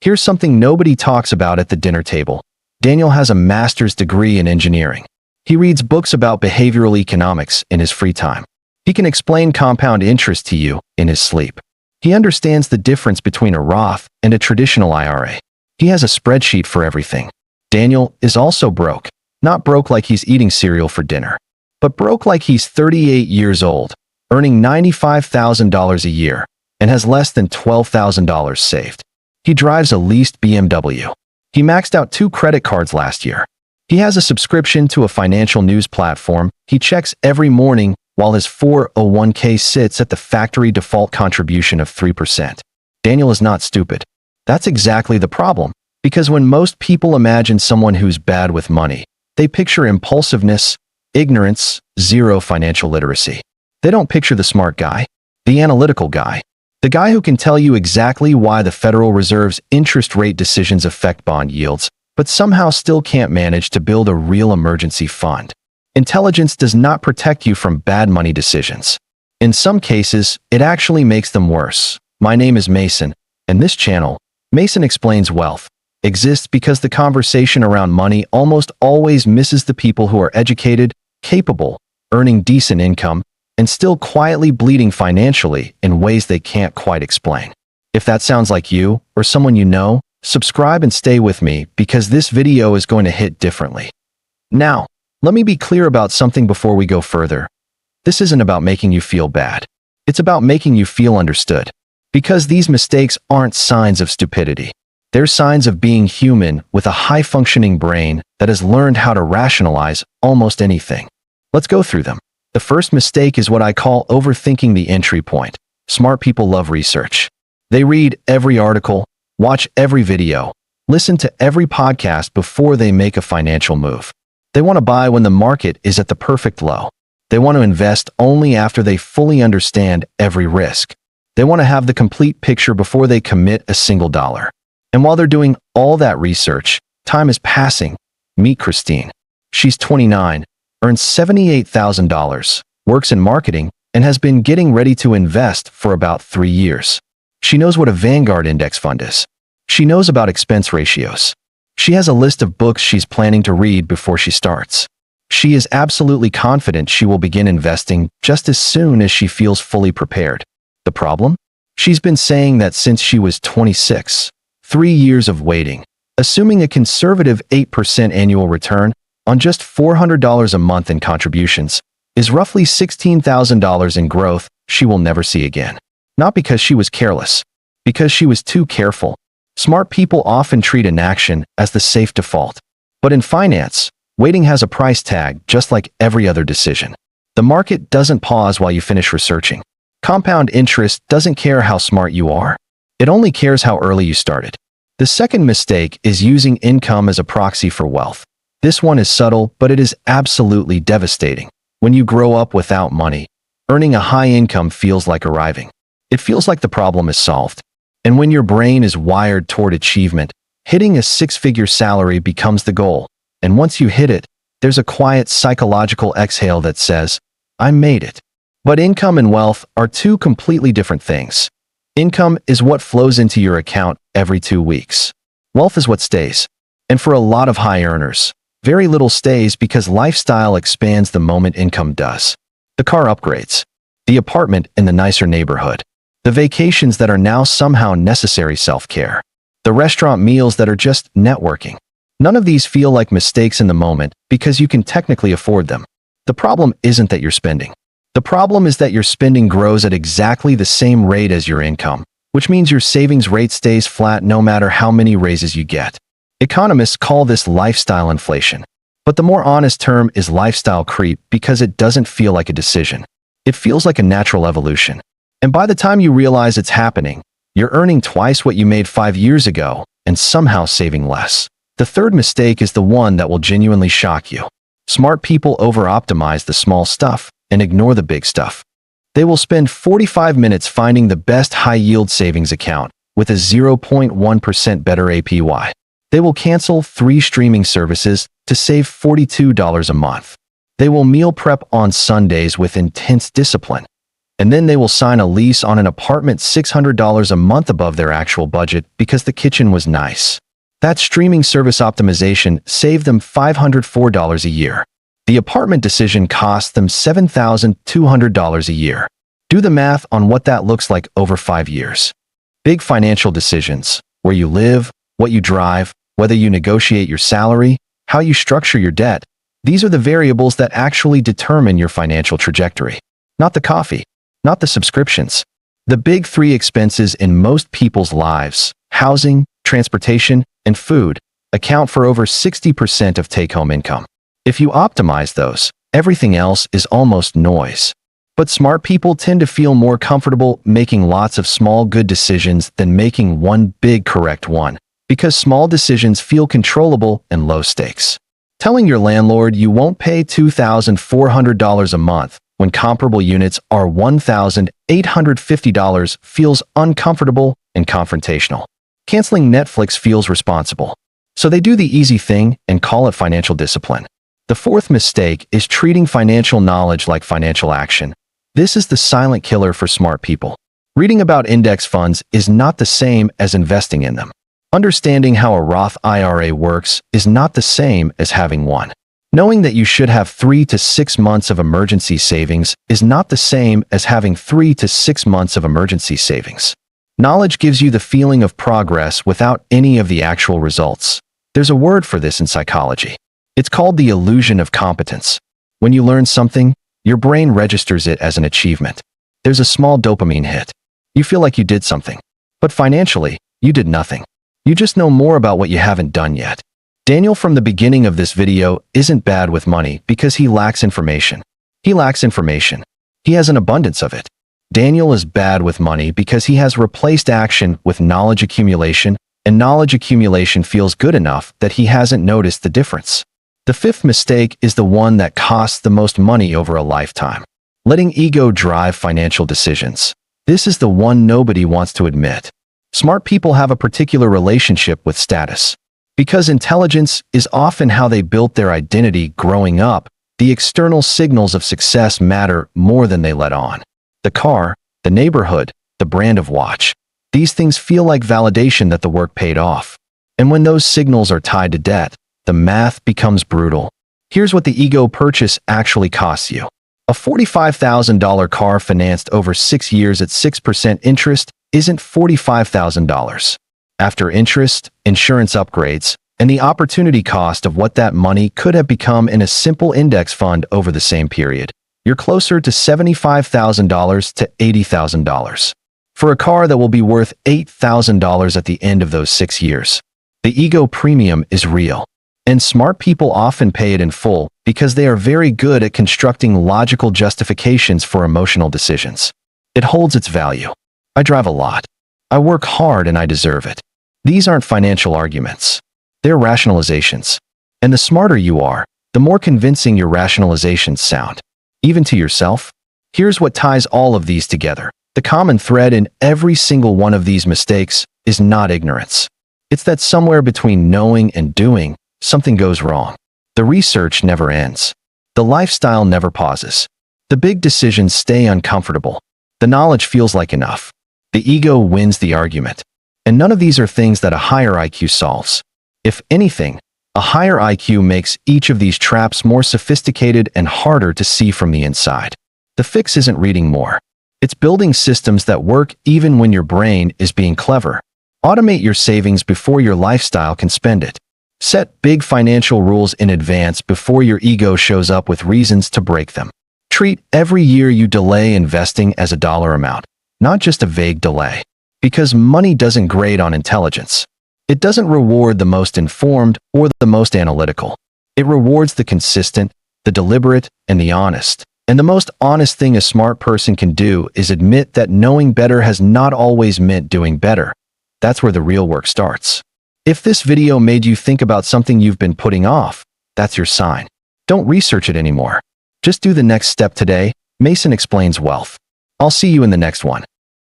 Here's something nobody talks about at the dinner table. Daniel has a master's degree in engineering. He reads books about behavioral economics in his free time. He can explain compound interest to you in his sleep. He understands the difference between a Roth and a traditional IRA. He has a spreadsheet for everything. Daniel is also broke. Not broke like he's eating cereal for dinner, but broke like he's 38 years old, earning $95,000 a year, and has less than $12,000 saved. He drives a leased BMW. He maxed out 2 credit cards last year. He has a subscription to a financial news platform he checks every morning while his 401k sits at the factory default contribution of 3%. Daniel is not stupid. That's exactly the problem, because when most people imagine someone who's bad with money, they picture impulsiveness, ignorance, zero financial literacy. They don't picture the smart guy, the analytical guy, the guy who can tell you exactly why the Federal Reserve's interest rate decisions affect bond yields, but somehow still can't manage to build a real emergency fund. Intelligence does not protect you from bad money decisions. In some cases, it actually makes them worse. My name is Mason, and this channel, Mason Explains Wealth, exists because the conversation around money almost always misses the people who are educated, capable, earning decent income, and still quietly bleeding financially in ways they can't quite explain. If that sounds like you or someone you know, subscribe and stay with me because this video is going to hit differently. Now, let me be clear about something before we go further. This isn't about making you feel bad. It's about making you feel understood. Because these mistakes aren't signs of stupidity. They're signs of being human with a high-functioning brain that has learned how to rationalize almost anything. Let's go through them. The first mistake is what I call overthinking the entry point. Smart people love research. They read every article, watch every video, listen to every podcast before they make a financial move. They want to buy when the market is at the perfect low. They want to invest only after they fully understand every risk. They want to have the complete picture before they commit a single dollar. And while they're doing all that research, time is passing. Meet Christine. She's 29, earns $78,000, works in marketing, and has been getting ready to invest for about 3 years. She knows what a Vanguard index fund is. She knows about expense ratios. She has a list of books she's planning to read before she starts. She is absolutely confident she will begin investing just as soon as she feels fully prepared. The problem? She's been saying that since she was 26. 3 years of waiting, assuming a conservative 8% annual return on just $400 a month in contributions, is roughly $16,000 in growth she will never see again. Not because she was careless, because she was too careful. Smart people often treat inaction as the safe default. But in finance, waiting has a price tag just like every other decision. The market doesn't pause while you finish researching. Compound interest doesn't care how smart you are. It only cares how early you started. The second mistake is using income as a proxy for wealth. This one is subtle, but it is absolutely devastating. When you grow up without money, earning a high income feels like arriving. It feels like the problem is solved. And when your brain is wired toward achievement, hitting a 6-figure salary becomes the goal. And once you hit it, there's a quiet psychological exhale that says, I made it. But income and wealth are two completely different things. Income is what flows into your account every 2 weeks. Wealth is what stays. And for a lot of high earners, very little stays because lifestyle expands the moment income does. The car upgrades, the apartment in the nicer neighborhood, the vacations that are now somehow necessary self-care, the restaurant meals that are just networking. None of these feel like mistakes in the moment because you can technically afford them. The problem isn't that you're spending. The problem is that your spending grows at exactly the same rate as your income, which means your savings rate stays flat no matter how many raises you get. Economists call this lifestyle inflation. But the more honest term is lifestyle creep because it doesn't feel like a decision. It feels like a natural evolution. And by the time you realize it's happening, you're earning twice what you made 5 years ago and somehow saving less. The third mistake is the one that will genuinely shock you. Smart people over-optimize the small stuff and ignore the big stuff. They will spend 45 minutes finding the best high-yield savings account with a 0.1% better APY. They will cancel 3 streaming services to save $42 a month. They will meal prep on Sundays with intense discipline. And then they will sign a lease on an apartment $600 a month above their actual budget because the kitchen was nice. That streaming service optimization saved them $504 a year. The apartment decision cost them $7,200 a year. Do the math on what that looks like over 5 years. Big financial decisions, where you live, what you drive, whether you negotiate your salary, how you structure your debt, these are the variables that actually determine your financial trajectory. Not the coffee, not the subscriptions. The big three expenses in most people's lives, housing, transportation, and food, account for over 60% of take-home income. If you optimize those, everything else is almost noise. But smart people tend to feel more comfortable making lots of small good decisions than making one big correct one, because small decisions feel controllable and low stakes. Telling your landlord you won't pay $2,400 a month when comparable units are $1,850 feels uncomfortable and confrontational. Canceling Netflix feels responsible. So they do the easy thing and call it financial discipline. The fourth mistake is treating financial knowledge like financial action. This is the silent killer for smart people. Reading about index funds is not the same as investing in them. Understanding how a Roth IRA works is not the same as having one. Knowing that you should have 3 to 6 months of emergency savings is not the same as having 3 to 6 months of emergency savings. Knowledge gives you the feeling of progress without any of the actual results. There's a word for this in psychology. It's called the illusion of competence. When you learn something, your brain registers it as an achievement. There's a small dopamine hit. You feel like you did something. But financially, you did nothing. You just know more about what you haven't done yet. Daniel from the beginning of this video isn't bad with money because he lacks information. He lacks information. He has an abundance of it. Daniel is bad with money because he has replaced action with knowledge accumulation, and knowledge accumulation feels good enough that he hasn't noticed the difference. The fifth mistake is the one that costs the most money over a lifetime. Letting ego drive financial decisions. This is the one nobody wants to admit. Smart people have a particular relationship with status. Because intelligence is often how they built their identity growing up, the external signals of success matter more than they let on. The car, the neighborhood, the brand of watch. These things feel like validation that the work paid off. And when those signals are tied to debt, the math becomes brutal. Here's what the ego purchase actually costs you. A $45,000 car financed over 6 years at 6% interest isn't $45,000. After interest, insurance upgrades, and the opportunity cost of what that money could have become in a simple index fund over the same period, you're closer to $75,000 to $80,000. For a car that will be worth $8,000 at the end of those 6 years. The ego premium is real. And smart people often pay it in full because they are very good at constructing logical justifications for emotional decisions. It holds its value. I drive a lot. I work hard and I deserve it. These aren't financial arguments. They're rationalizations. And the smarter you are, the more convincing your rationalizations sound. Even to yourself. Here's what ties all of these together. The common thread in every single one of these mistakes is not ignorance. It's that somewhere between knowing and doing, something goes wrong. The research never ends. The lifestyle never pauses. The big decisions stay uncomfortable. The knowledge feels like enough. The ego wins the argument. And none of these are things that a higher IQ solves. If anything, a higher IQ makes each of these traps more sophisticated and harder to see from the inside. The fix isn't reading more. It's building systems that work even when your brain is being clever. Automate your savings before your lifestyle can spend it. Set big financial rules in advance before your ego shows up with reasons to break them. Treat every year you delay investing as a dollar amount, not just a vague delay. Because money doesn't grade on intelligence. It doesn't reward the most informed or the most analytical. It rewards the consistent, the deliberate, and the honest. And the most honest thing a smart person can do is admit that knowing better has not always meant doing better. That's where the real work starts. If this video made you think about something you've been putting off, that's your sign. Don't research it anymore. Just do the next step today. Mason explains wealth. I'll see you in the next one.